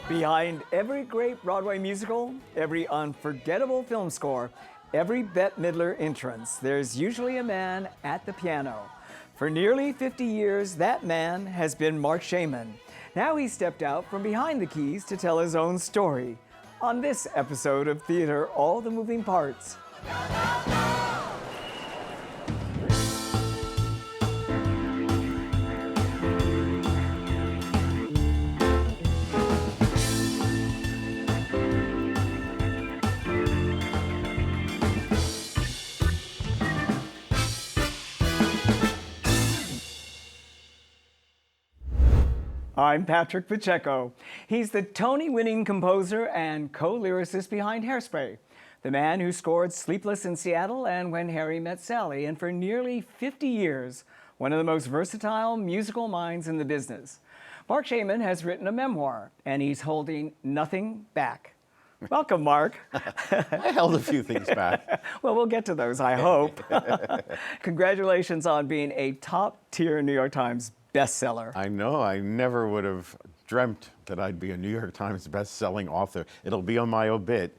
Behind every great Broadway musical, every unforgettable film score, every Bette Midler entrance, there's usually a man at the piano. For nearly 50 years, that man has been Marc Shaiman. Now he's stepped out from behind the keys to tell his own story on this episode of Theater All the Moving Parts. I'm Patrick Pacheco. He's the Tony-winning composer and co-lyricist behind Hairspray, the man who scored Sleepless in Seattle and When Harry Met Sally, and for nearly 50 years, one of the most versatile musical minds in the business. Marc Shaiman has written a memoir, and he's holding nothing back. Welcome, Marc. I held a few things back. Well, we'll get to those, I hope. Congratulations on being a top-tier New York Times bestseller. I know. I never would have dreamt that I'd be a New York Times best-selling author. It'll be on my obit.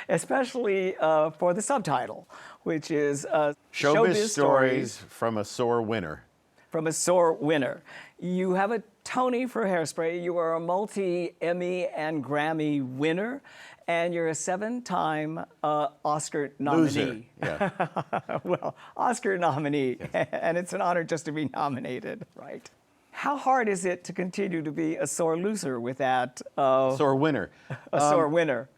Especially for the subtitle, which is Showbiz Stories from a Sore Winner. From a Sore Winner. You have a Tony for Hairspray. You are a multi-Emmy and Grammy winner, and you're a 7-time Oscar nominee. Loser. Yeah. Well, Oscar nominee, yes. And it's an honor just to be nominated, right? How hard is it to continue to be a sore loser with that? Sore winner. A sore winner.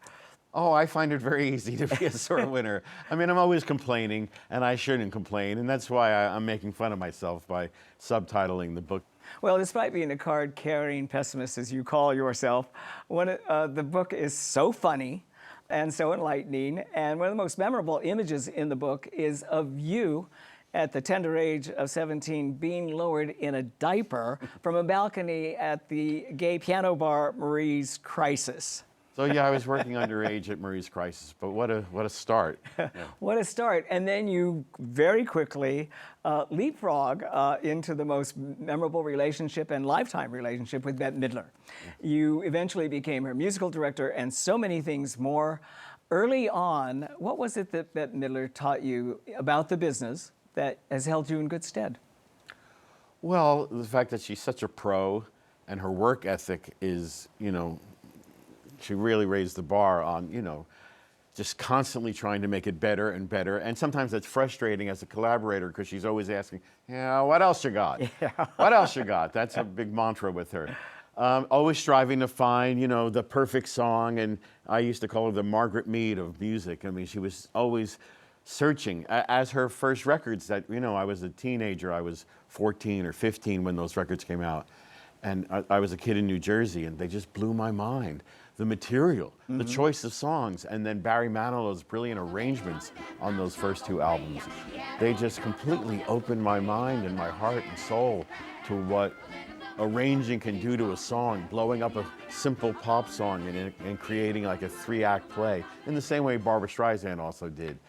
Oh, I find it very easy to be a sore winner. I mean, I'm always complaining, and I shouldn't complain, and that's why I'm making fun of myself by subtitling the book. Well, despite being a card-carrying pessimist, as you call yourself, the book is so funny and so enlightening, and one of the most memorable images in the book is of you at the tender age of 17 being lowered in a diaper from a balcony at the gay piano bar Marie's Crisis. So yeah, I was working underage at Marie's Crisis, but what a start. Yeah. What a start. And then you very quickly leapfrog into the most memorable relationship and lifetime relationship with Bette Midler. Yeah. You eventually became her musical director and so many things more. Early on, what was it that Bette Midler taught you about the business that has held you in good stead? Well, the fact that she's such a pro and her work ethic is, she really raised the bar on, just constantly trying to make it better and better. And sometimes that's frustrating as a collaborator because she's always asking, what else you got? Yeah. What else you got? That's a big mantra with her. Always striving to find, the perfect song. And I used to call her the Margaret Mead of music. I mean, she was always searching. As her first records that, I was a teenager. I was 14 or 15 when those records came out. And I was a kid in New Jersey, and they just blew my mind. The material, the choice of songs, and then Barry Manilow's brilliant arrangements on those first two albums. They just completely opened my mind and my heart and soul to what arranging can do to a song, blowing up a simple pop song and creating like a 3-act play, in the same way Barbra Streisand also did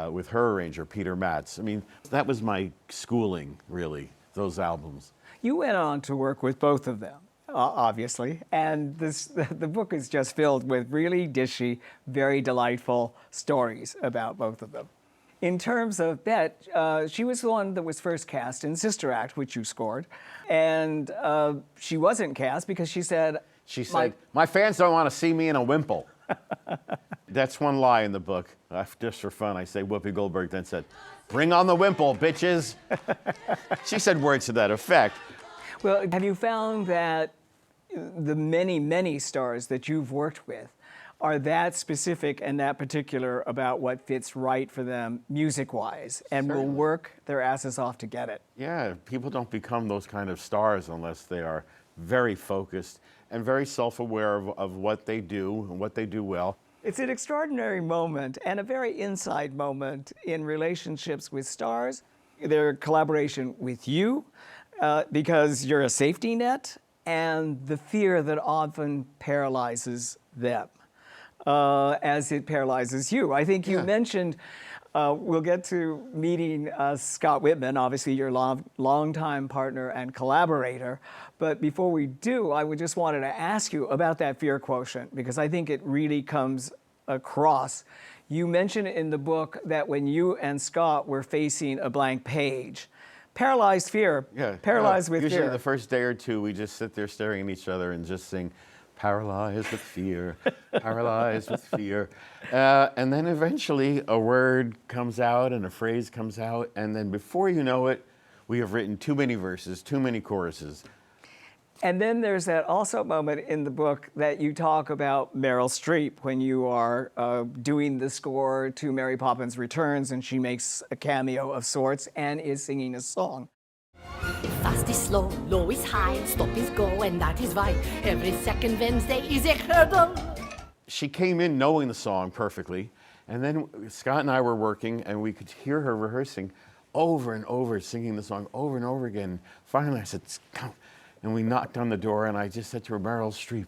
with her arranger, Peter Matz. I mean, that was my schooling, really, those albums. You went on to work with both of them. Obviously, and the book is just filled with really dishy, very delightful stories about both of them. In terms of Bette, she was the one that was first cast in Sister Act, which you scored, and she wasn't cast because she said, my fans don't want to see me in a wimple. That's one lie in the book. Just for fun, I say Whoopi Goldberg then said, bring on the wimple, bitches. She said words to that effect. Well, have you found that the many, many stars that you've worked with are that specific and that particular about what fits right for them music-wise and will work their asses off to get it? Yeah, people don't become those kind of stars unless they are very focused and very self-aware of what they do and what they do well. It's an extraordinary moment and a very inside moment in relationships with stars, their collaboration with you, because you're a safety net, and the fear that often paralyzes them as it paralyzes you. I think you mentioned We'll get to meeting Scott Wittman, obviously your longtime partner and collaborator. But before we do, I would just wanted to ask you about that fear quotient, because I think it really comes across. You mentioned in the book that when you and Scott were facing a blank page, paralyzed fear, paralyzed with usually fear. the first day or two, we just sit there staring at each other and just sing, paralyzed with fear, paralyzed with fear. And then eventually a word comes out and a phrase comes out, and then before you know it, we have written too many verses, too many choruses. And then there's that also moment in the book that you talk about Meryl Streep when you are doing the score to Mary Poppins Returns, and she makes a cameo of sorts and is singing a song. Fast is slow, low is high, stop is go, and that is why every second Wednesday is a hurdle. She came in knowing the song perfectly, and then Scott and I were working, and we could hear her rehearsing over and over, singing the song over and over again. Finally, I said, "Come." And we knocked on the door, and I just said to her, Meryl Streep,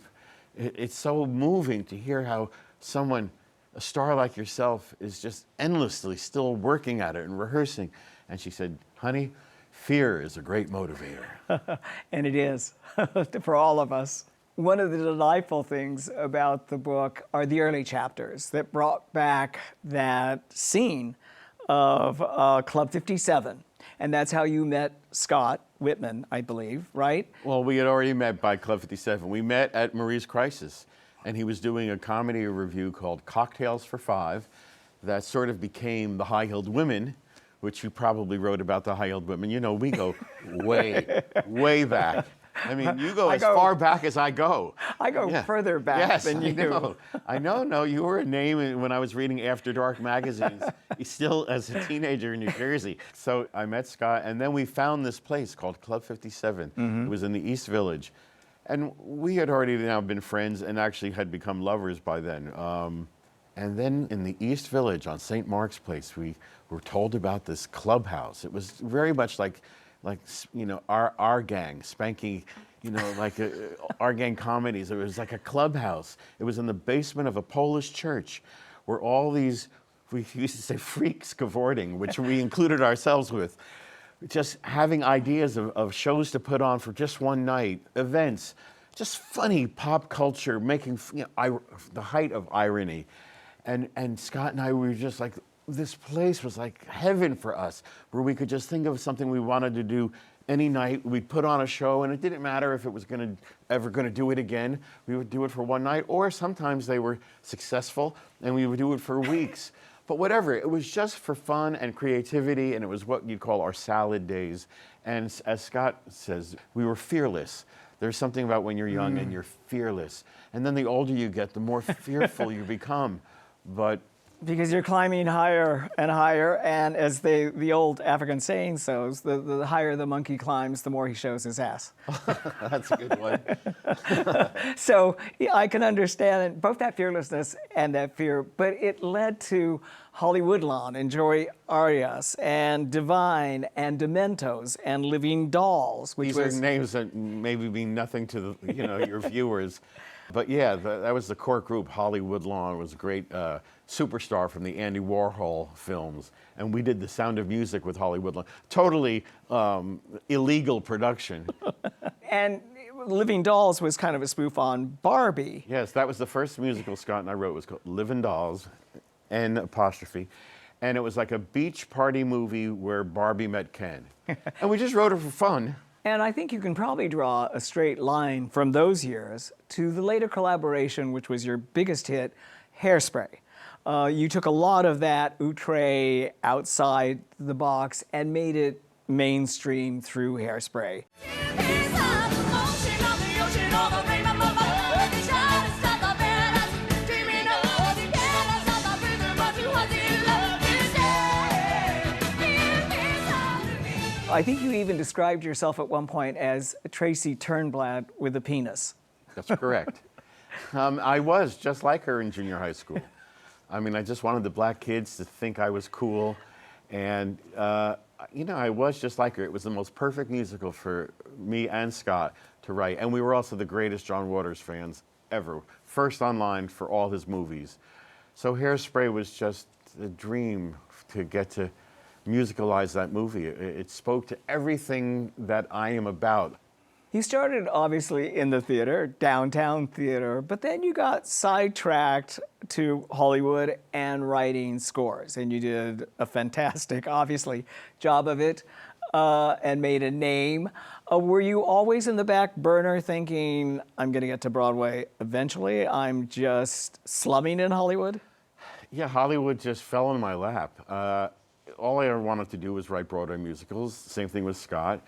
it's so moving to hear how someone, a star like yourself, is just endlessly still working at it and rehearsing. And she said, honey, fear is a great motivator. And it is, for all of us. One of the delightful things about the book are the early chapters that brought back that scene of Club 57. And that's how you met Scott Wittman, I believe, right? Well, we had already met by Club 57. We met at Marie's Crisis, and he was doing a comedy review called Cocktails for Five that sort of became The High-Heeled Women, which you probably wrote about The High-Heeled Women. You know, we go way, way back. I mean, you go as far back as I go. I go further back than you. Know. I know. No, you were a name when I was reading After Dark magazines, still as a teenager in New Jersey. So I met Scott, and then we found this place called Club 57. It was in the East Village. And we had already now been friends and actually had become lovers by then. And then in the East Village on St. Mark's Place, we were told about this clubhouse. It was very much like you know, our gang, Spanky, you know, like our gang comedies. It was like a clubhouse. It was in the basement of a Polish church where all these, we used to say freaks cavorting, which we included ourselves with, just having ideas of shows to put on for just one night, events, just funny pop culture, making, you know, the height of irony. And Scott and I were just like, this place was like heaven for us, where we could just think of something we wanted to do any night. We'd put on a show, and it didn't matter if it was ever gonna do it again. We would do it for one night, or sometimes they were successful, and we would do it for weeks. But whatever, it was just for fun and creativity, and it was what you'd call our salad days. And as Scott says, we were fearless. There's something about when you're young and you're fearless. And then the older you get, the more fearful you become. But because you're climbing higher and higher, and as the old African saying goes, the higher the monkey climbs, the more he shows his ass. That's a good one. So I can understand both that fearlessness and that fear, but it led to Hollywoodlawn and Joy Arias and Divine and Dementos and Living Dolls, which These are names that maybe mean nothing to the, you know, your viewers. But yeah, that was the core group. Hollywoodlawn was a great superstar from the Andy Warhol films. And we did The Sound of Music with Hollywoodlawn. Totally illegal production. And Living Dolls was kind of a spoof on Barbie. Yes, that was the first musical Scott and I wrote. It was called Living Dolls, N apostrophe. And it was like a beach party movie where Barbie met Ken. And we just wrote it for fun. And I think you can probably draw a straight line from those years to the later collaboration, which was your biggest hit, Hairspray. You took a lot of that outre outside the box and made it mainstream through Hairspray. I think you even described yourself at one point as Tracy Turnblad with a penis. That's correct. I was just like her in junior high school. I mean, I just wanted the black kids to think I was cool. And, you know, I was just like her. It was the most perfect musical for me and Scott to write. And we were also the greatest John Waters fans ever. First online for all his movies. So Hairspray was just a dream to get to musicalize that movie. It spoke to everything that I am about. You started obviously in the theater, downtown theater, but then you got sidetracked to Hollywood and writing scores, and you did a fantastic, obviously, job of it and made a name. Were you always in the back burner thinking, I'm going to get to Broadway eventually? I'm just slumming in Hollywood? Yeah, Hollywood just fell in my lap. All I ever wanted to do was write Broadway musicals. Same thing with Scott.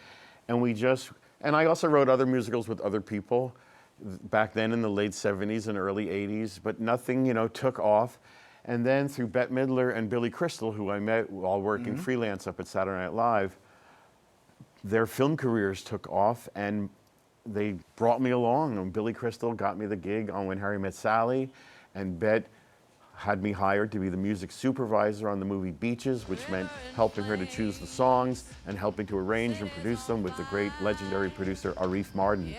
And I also wrote other musicals with other people back then in the late 70s and early 80s, but nothing, took off. And then through Bette Midler and Billy Crystal, who I met while working freelance up at Saturday Night Live, their film careers took off and they brought me along. And Billy Crystal got me the gig on When Harry Met Sally, and Bette had me hired to be the music supervisor on the movie Beaches, which meant helping her to choose the songs and helping to arrange and produce them with the great legendary producer Arif Mardin.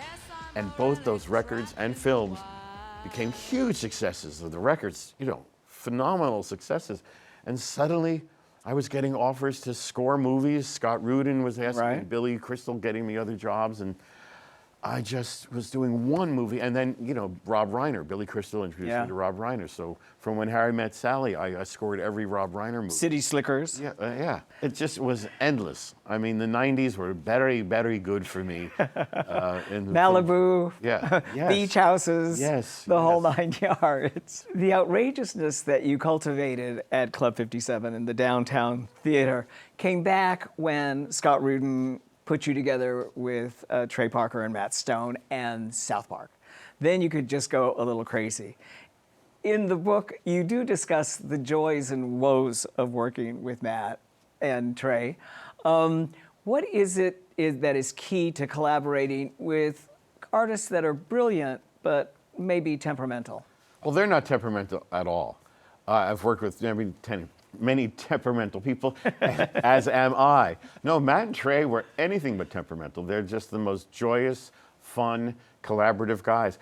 And both those records and films became huge successes. The records, phenomenal successes. And suddenly I was getting offers to score movies. Scott Rudin was asking me, Billy Crystal getting me other jobs, and I just was doing one movie, and then, Rob Reiner, Billy Crystal introduced me to Rob Reiner. So from When Harry Met Sally, I scored every Rob Reiner movie. City Slickers. Yeah. It just was endless. I mean, the 90s were very, very good for me. Malibu. Yeah. Yes. Beach houses. Yes. The whole 9 yards. The outrageousness that you cultivated at Club 57 in the downtown theater came back when Scott Rudin put you together with Trey Parker and Matt Stone and South Park. Then you could just go a little crazy. In the book, you do discuss the joys and woes of working with Matt and Trey. What is it that is key to collaborating with artists that are brilliant but maybe temperamental? Well, they're not temperamental at all. I've worked with many temperamental people, as am I. No, Matt and Trey were anything but temperamental. They're just the most joyous, fun, collaborative guys.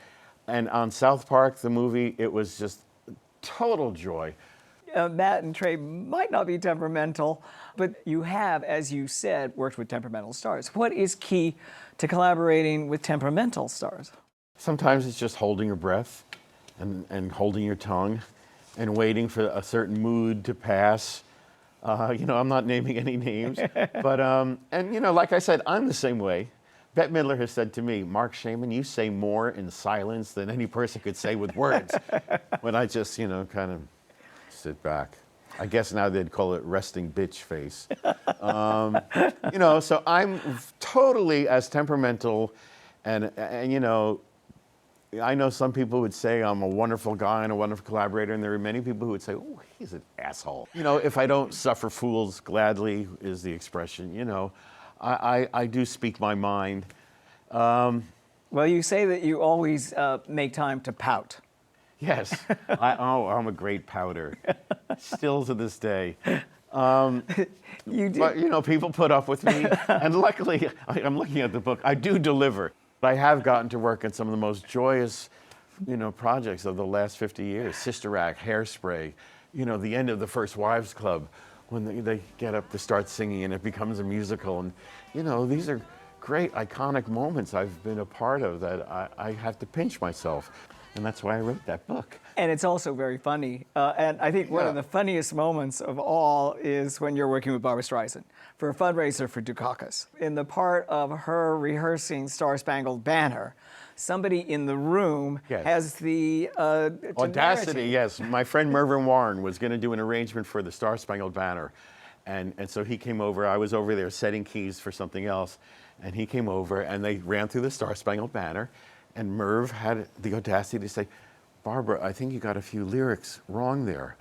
And on South Park, the movie, it was just total joy. Matt and Trey might not be temperamental, but you have, as you said, worked with temperamental stars. What is key to collaborating with temperamental stars? Sometimes it's just holding your breath and holding your tongue and waiting for a certain mood to pass. I'm not naming any names, but, like I said, I'm the same way. Bette Midler has said to me, Marc Shaiman, you say more in silence than any person could say with words. When I just, kind of sit back. I guess now they'd call it resting bitch face. So I'm totally as temperamental and I know some people would say I'm a wonderful guy and a wonderful collaborator, and there are many people who would say, oh, he's an asshole. If I don't suffer fools gladly is the expression, I do speak my mind. Well, you say that you always make time to pout. Yes, I'm a great pouter, still to this day. You do. But, people put up with me, and luckily, I'm looking at the book, I do deliver. I have gotten to work on some of the most joyous, projects of the last 50 years. Sister Act, Hairspray, the end of the First Wives Club, when they get up to start singing and it becomes a musical. And, these are great, iconic moments I've been a part of that I have to pinch myself. And that's why I wrote that book. And it's also very funny. And I think one of the funniest moments of all is when you're working with Barbra Streisand for a fundraiser for Dukakis. In the part of her rehearsing Star Spangled Banner, somebody in the room has the audacity. Yes, my friend Mervyn Warren was going to do an arrangement for the Star Spangled Banner. And so he came over. I was over there setting keys for something else. And he came over and they ran through the Star Spangled Banner. And Merv had the audacity to say, Barbara, I think you got a few lyrics wrong there.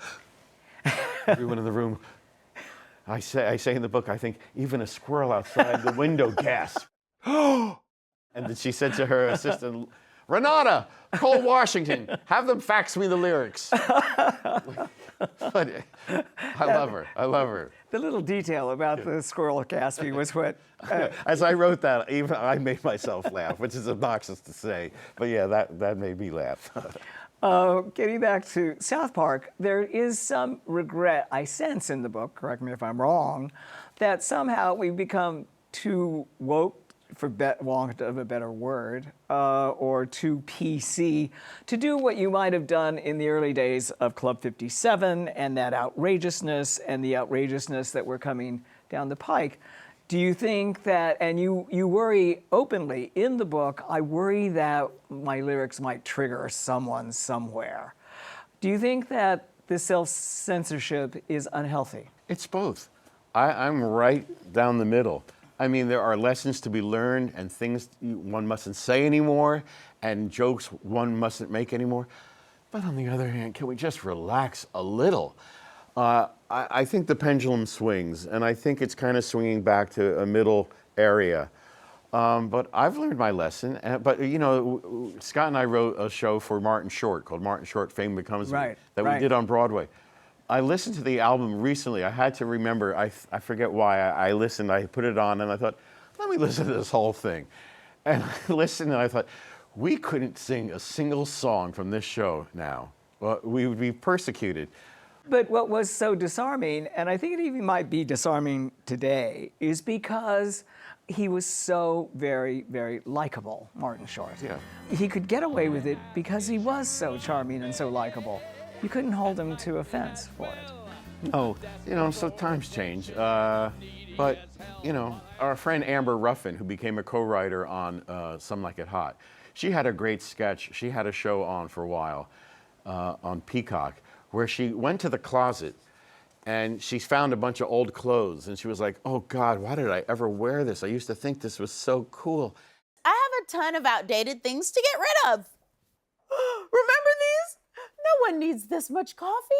Everyone in the room, I say in the book, I think even a squirrel outside the window gasped. And then she said to her assistant, Renata, call Washington, have them fax me the lyrics. But I love her. The little detail about the squirrel gasping was what... As I wrote that, even I made myself laugh, which is obnoxious to say. But yeah, that made me laugh. Getting back to South Park, there is some regret I sense in the book, correct me if I'm wrong, that somehow we've become too woke, for want of a better word, or too PC to do what you might have done in the early days of Club 57 and that outrageousness and the outrageousness that we're coming down the pike. Do you think that, and you worry openly in the book, I worry that my lyrics might trigger someone somewhere. Do you think that this self-censorship is unhealthy? It's both. I'm right down the middle. I mean, there are lessons to be learned and things one mustn't say anymore and jokes one mustn't make anymore. But on the other hand, can we just relax a little? I think the pendulum swings, and I think it's kind of swinging back to a middle area. But I've learned my lesson. But, you know, Scott and I wrote a show for Martin Short called Martin Short, Fame Becomes Me, that we did on Broadway. I listened to the album recently. I had to remember, I forget why. I listened, I put it on, and I thought, let me listen to this whole thing. And I listened, and I thought, we couldn't sing a single song from this show now. Well, we would be persecuted. But what was so disarming, and I think it even might be disarming today, is because he was so very, very likable, Martin Short. Yeah. He could get away with it because he was so charming and so likable. You couldn't hold him to offense for it. No, you know, so times change. But, you know, our friend Amber Ruffin, who became a co-writer on Some Like It Hot, she had a great sketch. She had a show on for a while on Peacock, where she went to the closet and she found a bunch of old clothes and she was like, oh God, why did I ever wear this? I used to think this was so cool. I have a ton of outdated things to get rid of. Remember these? No one needs this much coffee.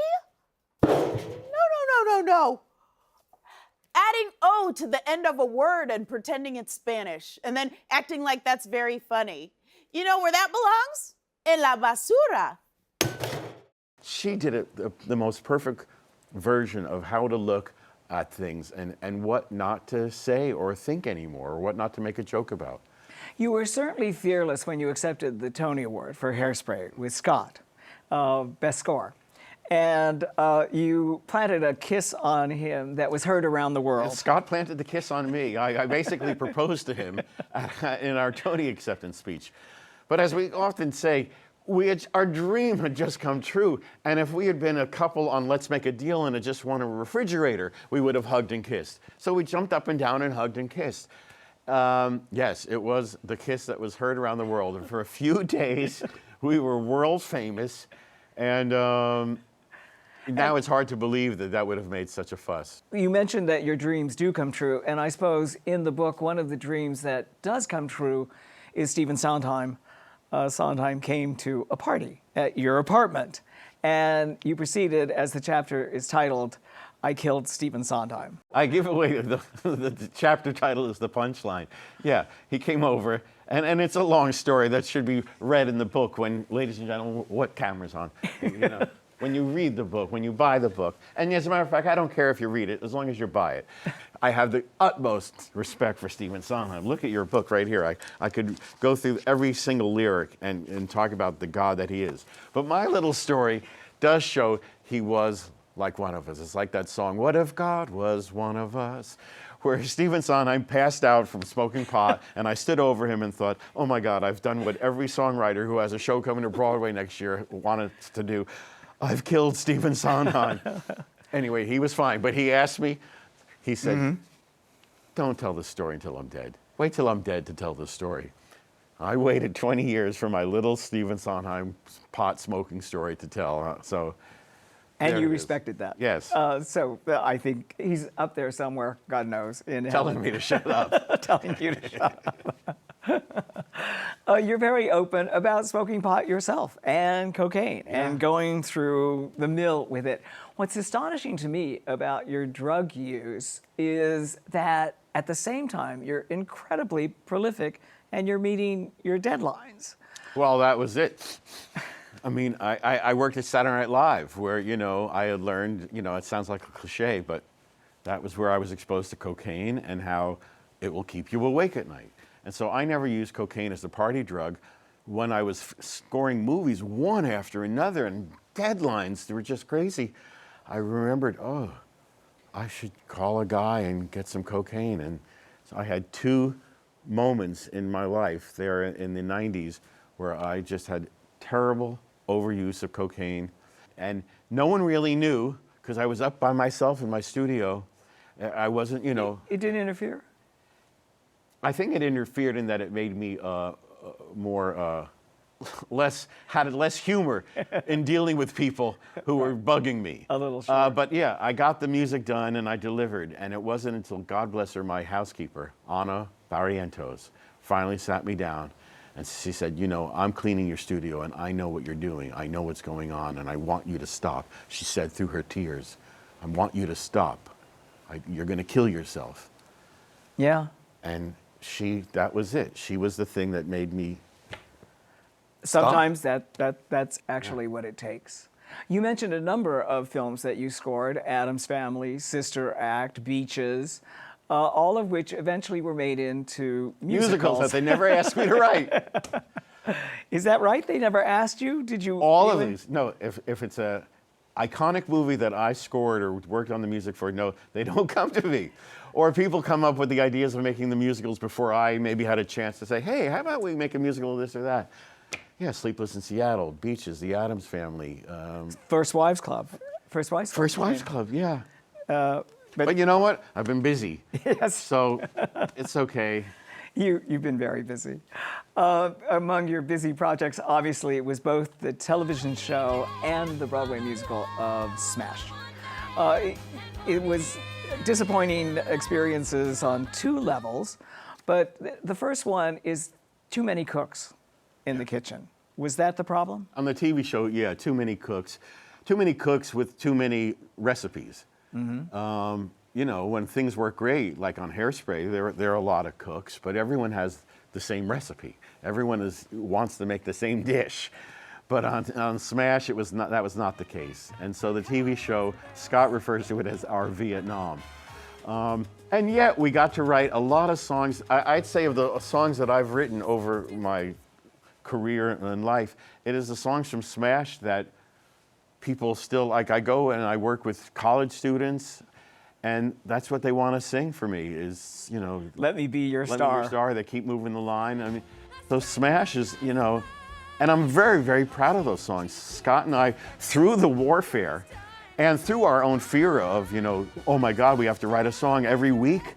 No. Adding O to the end of a word and pretending it's Spanish and then acting like that's very funny. You know where that belongs? En la basura. She did it, the most perfect version of how to look at things and what not to say or think anymore, or what not to make a joke about. You were certainly fearless when you accepted the Tony Award for Hairspray with Scott, Best Score. And you planted a kiss on him that was heard around the world. And Scott planted the kiss on me. I basically proposed to him in our Tony acceptance speech. But as we often say, our dream had just come true. And if we had been a couple on Let's Make a Deal and had just won a refrigerator, we would have hugged and kissed. So we jumped up and down and hugged and kissed. Yes, it was the kiss that was heard around the world. And for a few days, we were world famous. And now it's hard to believe that that would have made such a fuss. You mentioned that your dreams do come true. And I suppose in the book, one of the dreams that does come true is Stephen Sondheim. Sondheim came to a party at your apartment, and you proceeded, as the chapter is titled, I Killed Stephen Sondheim. I give away the chapter title is the punchline. Yeah, he came over, and it's a long story that should be read in the book when, ladies and gentlemen, what camera's on? You know, when you read the book, when you buy the book. And as a matter of fact, I don't care if you read it, as long as you buy it. I have the utmost respect for Stephen Sondheim. Look at your book right here. I could go through every single lyric and talk about the God that he is. But my little story does show he was like one of us. It's like that song, What If God Was One of Us? Where Stephen Sondheim passed out from smoking pot, and I stood over him and thought, oh my God, I've done what every songwriter who has a show coming to Broadway next year wanted to do. I've killed Stephen Sondheim. Anyway, he was fine, but he asked me, he said, don't tell the story until I'm dead. Wait till I'm dead to tell the story. I waited 20 years for my little Stephen Sondheim pot smoking story to tell. And you respected that. Yes. So I think he's up there somewhere, God knows, in Telling heaven. me to shut up. Telling you to shut up. You're very open about smoking pot yourself and cocaine and going through the mill with it. What's astonishing to me about your drug use is that at the same time, you're incredibly prolific and you're meeting your deadlines. Well, that was it. I mean, I worked at Saturday Night Live where, you know, I had learned, you know, it sounds like a cliche, but that was where I was exposed to cocaine and how it will keep you awake at night. And so I never used cocaine as a party drug, when I was scoring movies one after another and deadlines, they were just crazy, I remembered, oh, I should call a guy and get some cocaine. And so I had 2 moments in my life there in the 90s where I just had terrible overuse of cocaine. And no one really knew because I was up by myself in my studio. I wasn't, you know. It didn't interfere? I think it interfered in that it made me had less humor in dealing with people who were bugging me. A little sure. But yeah, I got the music done and I delivered. And it wasn't until, God bless her, my housekeeper, Anna Barrientos, finally sat me down and she said, you know, I'm cleaning your studio and I know what you're doing. I know what's going on and I want you to stop. She said through her tears, I want you to stop. You're going to kill yourself. Yeah. And that was it. She was the thing that made me Sometimes that's actually what it takes. You mentioned a number of films that you scored: Addams Family, Sister Act, Beaches, all of which eventually were made into musicals. that they never asked me to write. Is that right? They never asked you? Did you? All of these. No, if it's a iconic movie that I scored or worked on the music for, no, they don't come to me. Or people come up with the ideas of making the musicals before I maybe had a chance to say, hey, how about we make a musical of this or that? Yeah, Sleepless in Seattle, Beaches, The Addams Family. First Wives Club. First Wives Club. First Wives Club, yeah. But But you know what? I've been busy. yes, So it's okay. you've been very busy. Among your busy projects, obviously, it was both the television show and the Broadway musical of Smash. It was disappointing experiences on 2 levels, but the first one is too many cooks in the kitchen. Was that the problem? On the TV show, yeah, too many cooks. Too many cooks with too many recipes. Mm-hmm. You know, when things work great, like on Hairspray, there are a lot of cooks, but everyone has the same recipe. Everyone wants to make the same dish. But on Smash, that was not the case. And so the TV show, Scott refers to it as our Vietnam. And yet we got to write a lot of songs. I'd say of the songs that I've written over my career and life, it is the songs from Smash that people still, like, I go and I work with college students, and that's what they want to sing for me is, you know, Let me be your let star. me be your star. They keep moving the line. I mean, those Smash is, you know, and I'm very, very proud of those songs. Scott and I, through the warfare and through our own fear of, you know, oh my God, we have to write a song every week,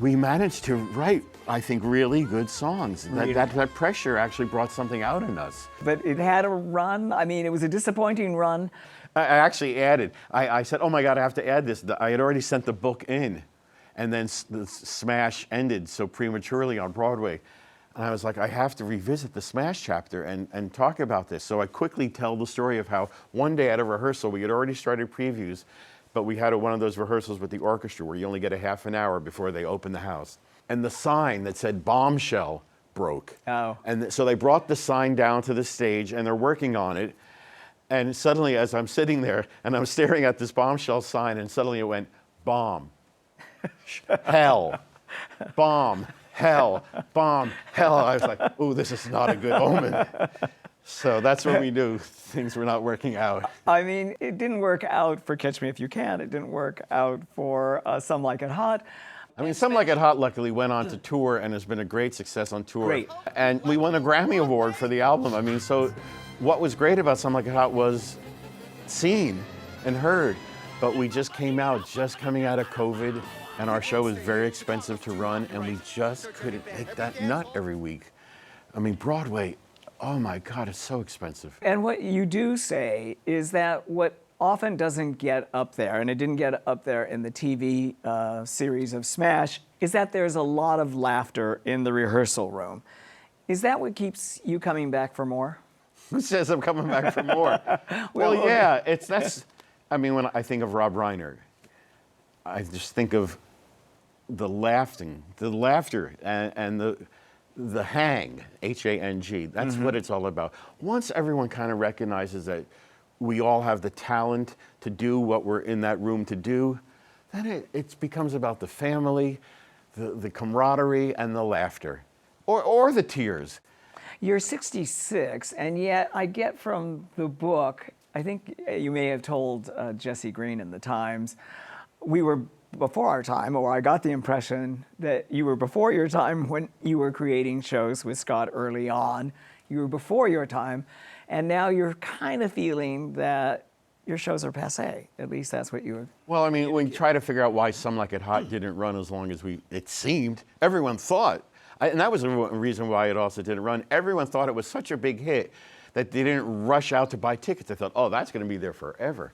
we managed to write, I think, really good songs. That pressure actually brought something out in us. But it had a run. I mean, it was a disappointing run. I actually added, I said, oh my God, I have to add this. I had already sent the book in, and then the Smash ended so prematurely on Broadway. And I was like, I have to revisit the Smash chapter and talk about this. So I quickly tell the story of how one day at a rehearsal, we had already started previews, but we had one of those rehearsals with the orchestra where you only get a half an hour before they open the house. And the sign that said bombshell broke. Oh. And so they brought the sign down to the stage and they're working on it. And suddenly, as I'm sitting there and I'm staring at this bombshell sign, and suddenly it went, bomb, hell, bomb, hell, bomb, hell. I was like, ooh, this is not a good omen. So that's when we knew things were not working out. I mean, it didn't work out for Catch Me If You Can. It didn't work out for Some Like It Hot. I mean, Some Like It Hot luckily went on to tour and has been a great success on tour. Great. And we won a Grammy Award for the album. I mean, so what was great about Some Like It Hot was seen and heard, but we just coming out of COVID, and our show was very expensive to run, and we just couldn't make that nut every week. I mean, Broadway, oh my God, it's so expensive. And what you do say is that what often doesn't get up there, and it didn't get up there in the TV series of Smash, is that there's a lot of laughter in the rehearsal room. Is that what keeps you coming back for more? Who says I'm coming back for more? Well, yeah, I mean, when I think of Rob Reiner, I just think of the laughter and the hang, H-A-N-G. That's what it's all about. Once everyone kind of recognizes that we all have the talent to do what we're in that room to do, then it becomes about the family, the camaraderie, and the laughter, or the tears. You're 66, and yet I get from the book, I think you may have told Jesse Green in the Times, we were before our time, or I got the impression that you were before your time when you were creating shows with Scott early on. You were before your time, and now you're kind of feeling that your shows are passé. At least that's what you were. Well, I mean, when you try to figure out why Some Like It Hot didn't run as long as it seemed, everyone thought, and that was the reason why it also didn't run, everyone thought it was such a big hit that they didn't rush out to buy tickets. They thought, oh, that's going to be there forever.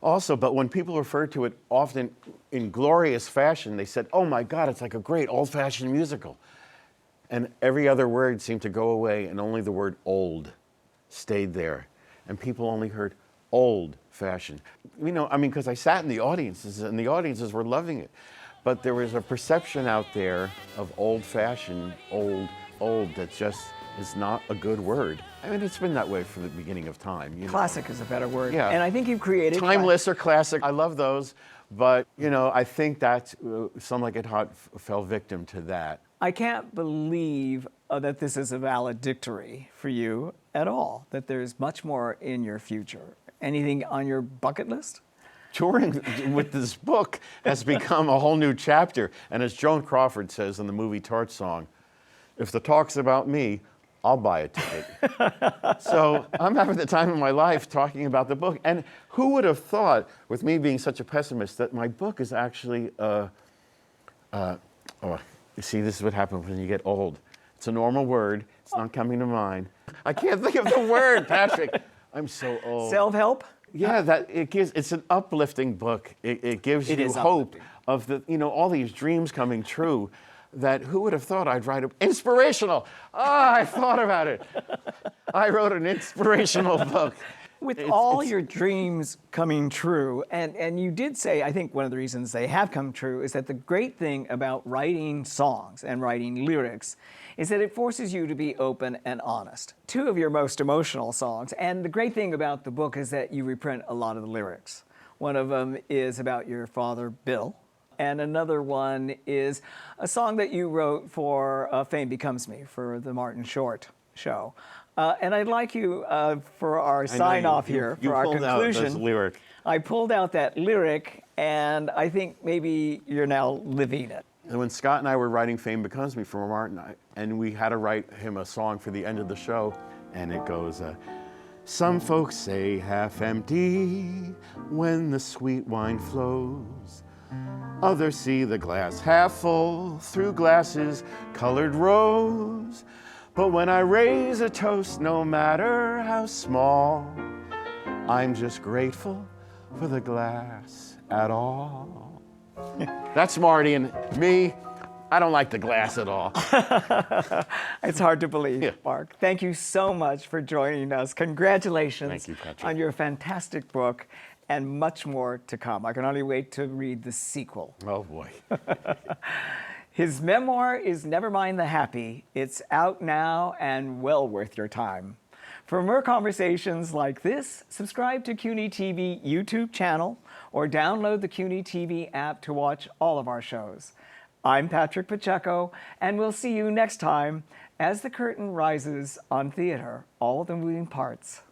Also, but when people referred to it often in glorious fashion, they said, oh my God, it's like a great old-fashioned musical. And every other word seemed to go away, and only the word old stayed there. And people only heard old-fashioned. You know, I mean, because I sat in the audiences, and the audiences were loving it. But there was a perception out there of old-fashioned, old, that just is not a good word. I mean, it's been that way from the beginning of time. You know? Classic is a better word. Yeah. And I think you've created... Timeless or classic, I love those. But, you know, I think that Some Like It Hot fell victim to that. I can't believe that this is a valedictory for you at all, that there's much more in your future. Anything on your bucket list? Touring with this book has become a whole new chapter. And as Joan Crawford says in the movie Torch Song, if the talk's about me, I'll buy a ticket. So I'm having the time of my life talking about the book. And who would have thought, with me being such a pessimist, that my book is actually, you see, this is what happens when you get old. It's a normal word. It's not coming to mind. I can't think of the word, Patrick. I'm so old. Self-help? Yeah, it's an uplifting book. It gives you hope of all these dreams coming true. That who would have thought I'd write inspirational? I thought about it. I wrote an inspirational book. With all your dreams coming true, and you did say, I think one of the reasons they have come true is that the great thing about writing songs and writing lyrics is that it forces you to be open and honest. Two of your most emotional songs, and the great thing about the book is that you reprint a lot of the lyrics. One of them is about your father, Bill, and another one is a song that you wrote for Fame Becomes Me, for the Martin Short show. And I'd like you, for our sign-off here, for our conclusion. You pulled out this lyric. I pulled out that lyric, and I think maybe you're now living it. And when Scott and I were writing Fame Becomes Me for Martin, and we had to write him a song for the end of the show, and it goes, some folks say half empty when the sweet wine flows. Others see the glass half full through glasses colored rose. But when I raise a toast, no matter how small, I'm just grateful for the glass at all. That's Marty, and me, I don't like the glass at all. It's hard to believe, Marc. Thank you so much for joining us. Congratulations Thank you, Patrick. on your fantastic book, and much more to come. I can only wait to read the sequel. Oh, boy. His memoir is Never Mind the Happy. It's out now and well worth your time. For more conversations like this, subscribe to CUNY TV YouTube channel or download the CUNY TV app to watch all of our shows. I'm Patrick Pacheco, and we'll see you next time as the curtain rises on theater, all the moving parts.